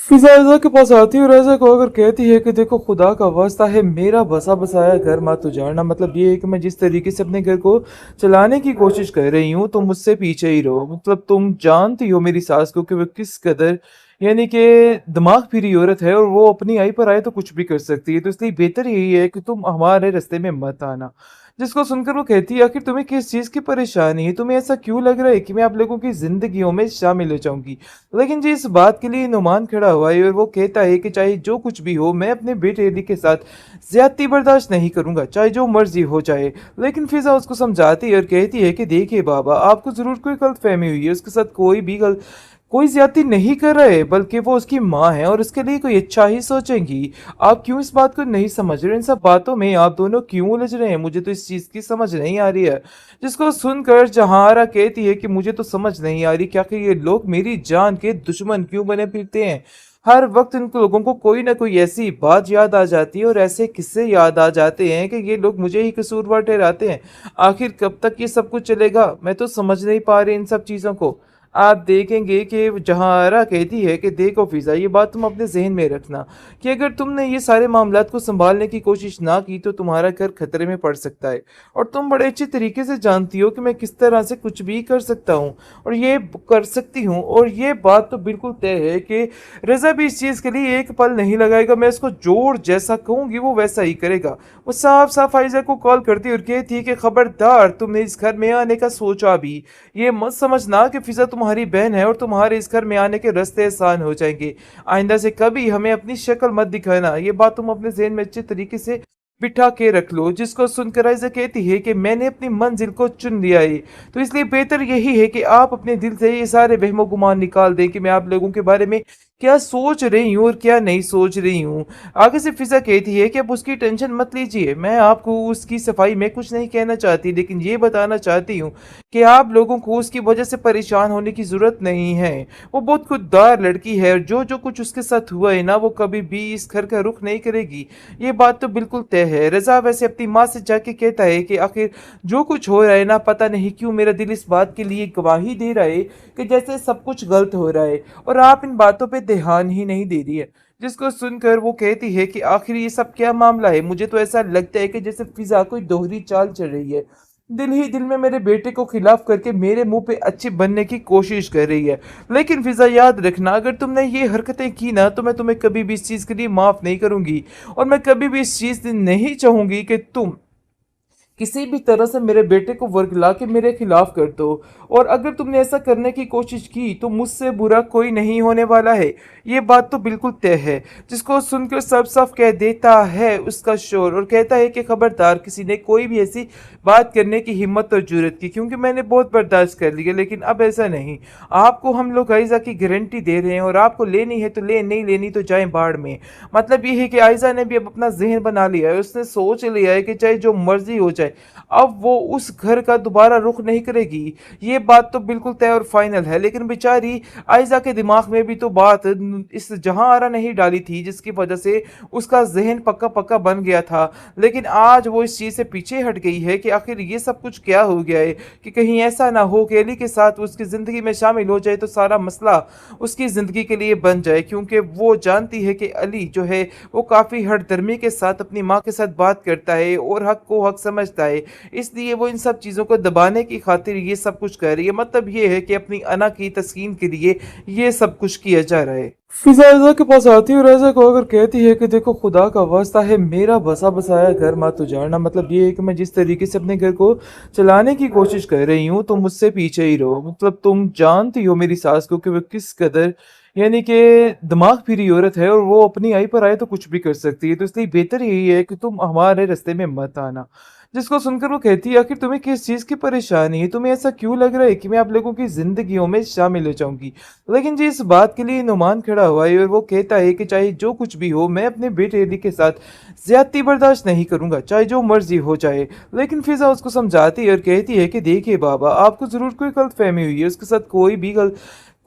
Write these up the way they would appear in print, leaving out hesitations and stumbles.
फिज़ा के पास आती है और ऐसा को अगर कहती है कि देखो खुदा का वास्ता है मेरा बसा बसाया घर मत उजाड़ना। मतलब ये है कि मैं जिस तरीके से अपने घर को चलाने की कोशिश कर रही हूँ तुम मुझसे पीछे ही रहो। मतलब तुम जानती हो मेरी सास को कि वो किस कदर यानी कि दिमाग फिरी औरत है और वो अपनी आई पर आए तो कुछ भी कर सकती है। तो इसलिए बेहतर यही है कि तुम हमारे रास्ते में मत आना। जिसको सुनकर वो कहती है आखिर तुम्हें किस चीज़ की परेशानी है? तुम्हें ऐसा क्यों लग रहा है कि मैं आप लोगों की ज़िंदगियों में शामिल हो जाऊँगी? लेकिन जी इस बात के लिए नुमान खड़ा हुआ है और वो कहता है कि चाहे जो कुछ भी हो मैं अपने बेटे अली के साथ ज्यादती बर्दाश्त नहीं करूंगा, चाहे जो मर्जी हो जाए। लेकिन फिजा उसको समझाती है और कहती है कि देखिए बाबा, आपको जरूर कोई गलतफहमी हुई है। उसके साथ कोई ज्यादती नहीं कर रहा है, बल्कि वो उसकी माँ है और उसके लिए कोई अच्छा ही सोचेंगी। आप क्यों इस बात को नहीं समझ रहे? इन सब बातों में आप दोनों क्यों उलझ रहे हैं? मुझे तो इस चीज की समझ नहीं आ रही है। जिसको सुनकर जहारा कहती है कि मुझे तो समझ नहीं आ रही क्या कि ये लोग मेरी जान के दुश्मन क्यों बने फिरते हैं। हर वक्त इन लोगों को कोई ना कोई ऐसी बात याद आ जाती है और ऐसे किस्से याद आ जाते हैं कि ये लोग मुझे ही कसूरवार ठहराते हैं। आखिर कब तक ये सब कुछ चलेगा? मैं तो समझ नहीं पा रही इन सब चीज़ों को। आप देखेंगे कि जहारा कहती है कि देखो फिजा, ये बात तुम अपने जहन में रखना कि अगर तुमने ये सारे मामलात को संभालने की कोशिश ना की तो तुम्हारा घर खतरे में पड़ सकता है। और तुम बड़े अच्छे तरीके से जानती हो कि मैं किस तरह से कुछ भी कर सकता हूँ और ये कर सकती हूँ। और ये बात तो बिल्कुल तय है कि रजा भी इस चीज़ के लिए एक पल नहीं लगाएगा। मैं इसको जोर जैसा कहूँगी वो वैसा ही करेगा। वो साफ साफ आयजा को कॉल करती है और कहती है कि खबरदार, तुमने इस घर में आने का सोचा भी, ये मत समझना कि फिजा तुम्हारी बहन है और तुम्हारे इस घर में आने के रास्ते आसान हो जाएंगे। आइंदा से कभी हमें अपनी शक्ल मत दिखाना। ये बात तुम अपने जहन में अच्छे तरीके से बिठा के रख लो। जिसको सुनकर आयजा कहती है कि मैंने अपनी मंजिल को चुन लिया है, तो इसलिए बेहतर यही है कि आप अपने दिल से ये सारे वहमो गुमान निकाल दें कि मैं आप लोगों के बारे में क्या सोच रही हूँ और क्या नहीं सोच रही हूँ। आगे से फिजा कहती है कि अब उसकी टेंशन मत लीजिए। मैं आपको उसकी सफाई में कुछ नहीं कहना चाहती, लेकिन ये बताना चाहती हूँ कि आप लोगों को उसकी वजह से परेशान होने की जरूरत नहीं है। वो बहुत खुददार लड़की है और जो जो कुछ उसके साथ हुआ है ना, वो कभी भी इस घर का रुख नहीं करेगी। ये बात तो बिल्कुल तय है। रजा वैसे अपनी माँ से जाके कहता है कि आखिर जो कुछ हो रहा है ना, पता नहीं क्यों मेरा दिल इस बात के लिए गवाही दे रहा है कि जैसे सब कुछ गलत हो रहा है और आप इन बातों पे ध्यान ही नहीं दे रही है। जिसको सुनकर वो कहती है कि आखिर ये सब क्या मामला है? मुझे तो ऐसा लगता है कि जैसे फिजा कोई दोहरी चाल चल रही है, दिल ही दिल में मेरे बेटे को खिलाफ करके मेरे मुंह पे अच्छी बनने की कोशिश कर रही है। लेकिन फिजा याद रखना, अगर तुमने ये हरकतें की ना तो मैं तुम्हें कभी भी इस चीज़ के लिए माफ़ नहीं करूंगी और मैं कभी भी इस चीज़ से नहीं चाहूंगी कि तुम किसी भी तरह से मेरे बेटे को वर्गला के मेरे खिलाफ कर दो। और अगर तुमने ऐसा करने की कोशिश की तो मुझसे बुरा कोई नहीं होने वाला है। ये बात तो बिल्कुल तय है। जिसको सुनकर सब साफ कह देता है उसका शोर और कहता है कि खबरदार, किसी ने कोई भी ऐसी बात करने की हिम्मत और जरूरत की, क्योंकि मैंने बहुत बर्दाश्त कर लिया, लेकिन अब ऐसा नहीं। आपको हम लोग आयजा की गारंटी दे रहे हैं और आपको लेनी है तो ले, नहीं लेनी तो जाए बाढ़ में। मतलब ये है कि आयजा ने भी अब अपना जहन बना लिया है। उसने सोच लिया है कि चाहे जो मर्जी हो जाए, अब वो उस घर का दोबारा रुख नहीं करेगी। ये बात तो बिल्कुल तय और फाइनल है। लेकिन बेचारी आयजा के दिमाग में भी तो बात इस जहां आरा नहीं डाली थी, जिसकी वजह से उसका जहन पक्का पक्का बन गया था। लेकिन आज वो इस चीज़ से पीछे हट गई है कि आखिर ये सब कुछ क्या हो गया है, कि कहीं ऐसा ना हो कि अली के साथ उसकी ज़िंदगी में शामिल हो जाए तो सारा मसला उसकी ज़िंदगी के लिए बन जाए। क्योंकि वो जानती है कि अली जो है वो काफ़ी हठधर्मी के साथ अपनी माँ के साथ बात करता है और हक को हक समझता है। इसलिए वो इन सब चीज़ों को दबाने की खातिर ये सब कुछ कर रही है। मतलब ये है कि अपनी अना की तस्कीन के लिए ये सब कुछ किया जा रहा है। फिजा रज़ा के पास आती है और रज़ा को अगर कहती है कि देखो खुदा का वास्ता है मेरा बसा बसाया घर मत उजाड़ना। मतलब ये है कि मैं जिस तरीके से अपने घर को चलाने की कोशिश कर रही हूँ तुम मुझसे पीछे ही रहो। मतलब तुम जानती हो मेरी सास को कि वो किस कदर यानी कि दिमाग फिरी औरत है और वो अपनी आई पर आए तो कुछ भी कर सकती है। तो इसलिए बेहतर यही है कि तुम हमारे रास्ते में मत आना। जिसको सुनकर वो कहती है आखिर तुम्हें किस चीज़ की परेशानी है? तुम्हें ऐसा क्यों लग रहा है कि मैं आप लोगों की ज़िंदगियों में शामिल हो जाऊंगी? लेकिन जी इस बात के लिए नुमान खड़ा हुआ है और वो कहता है कि चाहे जो कुछ भी हो मैं अपने बेटे अली के साथ ज्यादती बर्दाश्त नहीं करूंगा, चाहे जो मर्जी हो जाए। लेकिन फिजा उसको समझाती है और कहती है कि देखिए बाबा, आपको जरूर कोई गलतफहमी हुई है। उसके साथ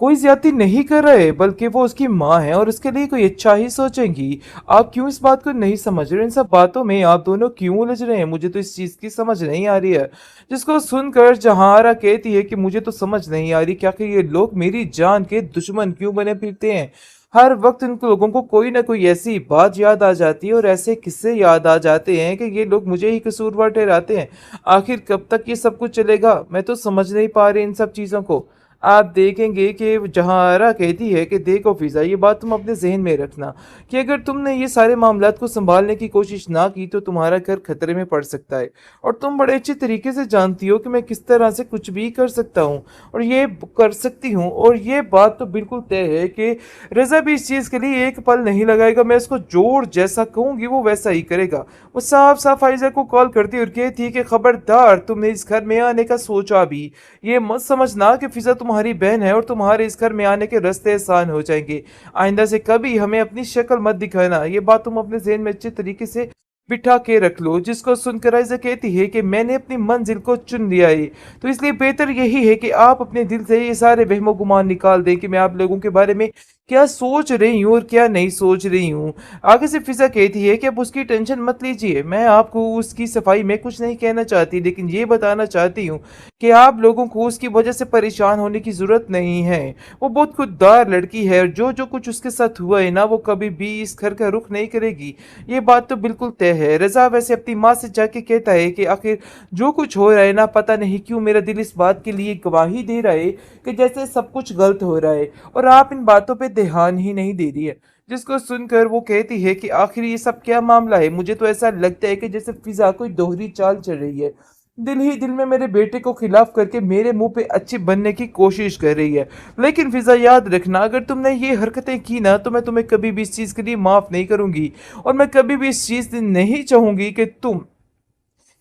कोई ज्यादती नहीं कर रहा है, बल्कि वो उसकी माँ है और उसके लिए कोई अच्छा ही सोचेंगी। आप क्यों इस बात को नहीं समझ रहे? इन सब बातों में आप दोनों क्यों उलझ रहे हैं? मुझे तो इस चीज़ की समझ नहीं आ रही है। जिसको सुनकर जहारा कहती है कि मुझे तो समझ नहीं आ रही क्या कि ये लोग मेरी जान के दुश्मन क्यों बने फिरते हैं। हर वक़्त इन लोगों को कोई न कोई ऐसी बात याद आ जाती है और ऐसे किस्से याद आ जाते हैं कि ये लोग मुझे ही कसूरवार ठहराते हैं। आखिर कब तक ये सब कुछ चलेगा? मैं तो समझ नहीं पा रही इन सब चीज़ों को। आप देखेंगे कि जहारा कहती है कि देखो फ़िज़ा, ये बात तुम अपने ज़हन में रखना कि अगर तुमने ये सारे मामलात को सँभालने की कोशिश ना की तो तुम्हारा घर खतरे में पड़ सकता है। और तुम बड़े अच्छे तरीके से जानती हो कि मैं किस तरह से कुछ भी कर सकता हूँ और ये कर सकती हूँ, और ये बात तो बिल्कुल तय है कि रज़ा भी इस चीज़ के लिए एक पल नहीं लगाएगा। मैं उसको जोर जैसा कहूँगी वो वैसा ही करेगा। वो साफ-साफ आयज़ा को कॉल करती है और कहती है कि खबरदार तुमने इस घर में आने का सोचा भी, ये मत समझना कि फ़िज़ा तुम्हारी बहन है और तुम्हारे इस घर में आने के रास्ते आसान हो जाएँगे। आइंदा से कभी हमें अपनी शक्ल मत दिखाना। ये बात तुम अपने ज़हन में अच्छे तरीके से बिठा के रख लो। जिसको सुनकर आयज़ा कहती है कि मैंने अपनी मंज़िल को चुन लिया है, तो इसलिए बेहतर यही है कि आप अपने दिल से ये सारे वहमो-गुमान निकाल दें कि मैं आप लोगों के बारे में क्या सोच रही हूँ और क्या नहीं सोच रही हूँ। आगे से फ़िज़ा कहती है कि अब उसकी टेंशन मत लीजिए। मैं आपको उसकी सफाई में कुछ नहीं कहना चाहती, लेकिन ये बताना चाहती हूँ कि आप लोगों को उसकी वजह से परेशान होने की ज़रूरत नहीं है। वो बहुत खुददार लड़की है और जो कुछ उसके साथ हुआ है ना, वो कभी भी इस घर का रुख नहीं करेगी। ये बात तो बिल्कुल तय है। रज़ा वैसे अपनी माँ से जाके कहता है कि आखिर जो कुछ हो रहा है ना, पता नहीं क्यों मेरा दिल इस बात के लिए गवाही दे रहा है कि जैसे सब कुछ गलत हो रहा है और आप इन बातों पे ध्यान ही नहीं दे रही है। जिसको सुनकर वो कहती है कि आखिर ये सब क्या मामला है? मुझे तो ऐसा लगता है कि जैसे फ़िज़ा कोई दोहरी चाल चल रही है। दिल ही दिल में मेरे बेटे को खिलाफ करके मेरे मुंह पे अच्छी बनने की कोशिश कर रही है। लेकिन फ़िज़ा याद रखना, अगर तुमने ये हरकतें की ना तो मैं तुम्हें कभी भी इस चीज़ के लिए माफ़ नहीं करूँगी और मैं कभी भी इस चीज़ से नहीं चाहूँगी कि तुम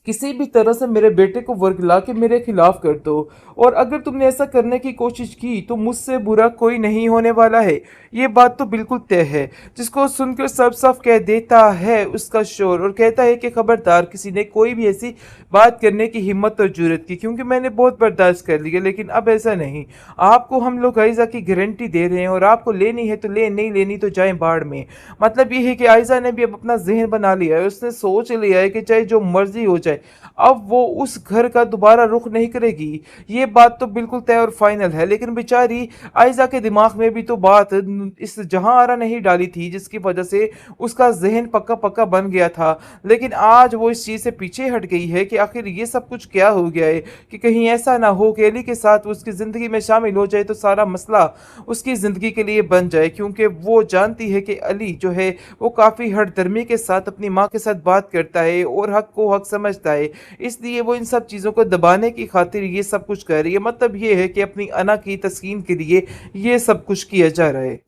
किसी भी तरह से मेरे बेटे को वर्गला के मेरे खिलाफ कर दो। और अगर तुमने ऐसा करने की कोशिश की तो मुझसे बुरा कोई नहीं होने वाला है। ये बात तो बिल्कुल तय है। जिसको सुनकर सब साफ कह देता है उसका शोर और कहता है कि खबरदार किसी ने कोई भी ऐसी बात करने की हिम्मत और जुर्रत की, क्योंकि मैंने बहुत बर्दाश्त कर लिया, लेकिन अब ऐसा नहीं। आपको हम लोग आयज़ा की गारंटी दे रहे हैं और आपको लेनी है तो ले, नहीं लेनी तो जाए बाढ़ में। मतलब ये है कि आयज़ा ने भी अब अपना जहन बना लिया है, उसने सोच लिया है कि चाहे जो मर्जी हो जाए अब वो उस घर का दोबारा रुख नहीं करेगी। ये बात तो बिल्कुल तय और फाइनल है। लेकिन बेचारी आयज़ा के दिमाग में भी तो बात इस जहां आरा नहीं डाली थी जिसकी वजह से उसका जहन पक्का पक्का बन गया था। लेकिन आज वो इस चीज़ से पीछे हट गई है कि आखिर ये सब कुछ क्या हो गया है, कि कहीं ऐसा ना हो कि अली के साथ उसकी ज़िंदगी में शामिल हो जाए तो सारा मसला उसकी ज़िंदगी के लिए बन जाए, क्योंकि वो जानती है कि अली जो है वो काफ़ी हठधर्मी के साथ अपनी माँ के साथ बात करता है और हक को हक समझता है। इसलिए वो इन सब चीज़ों को दबाने की खातिर ये सब कुछ कर रही है। मतलब ये है कि अपनी अना की तस्कीन के लिए ये सब कुछ किया जा रहा है।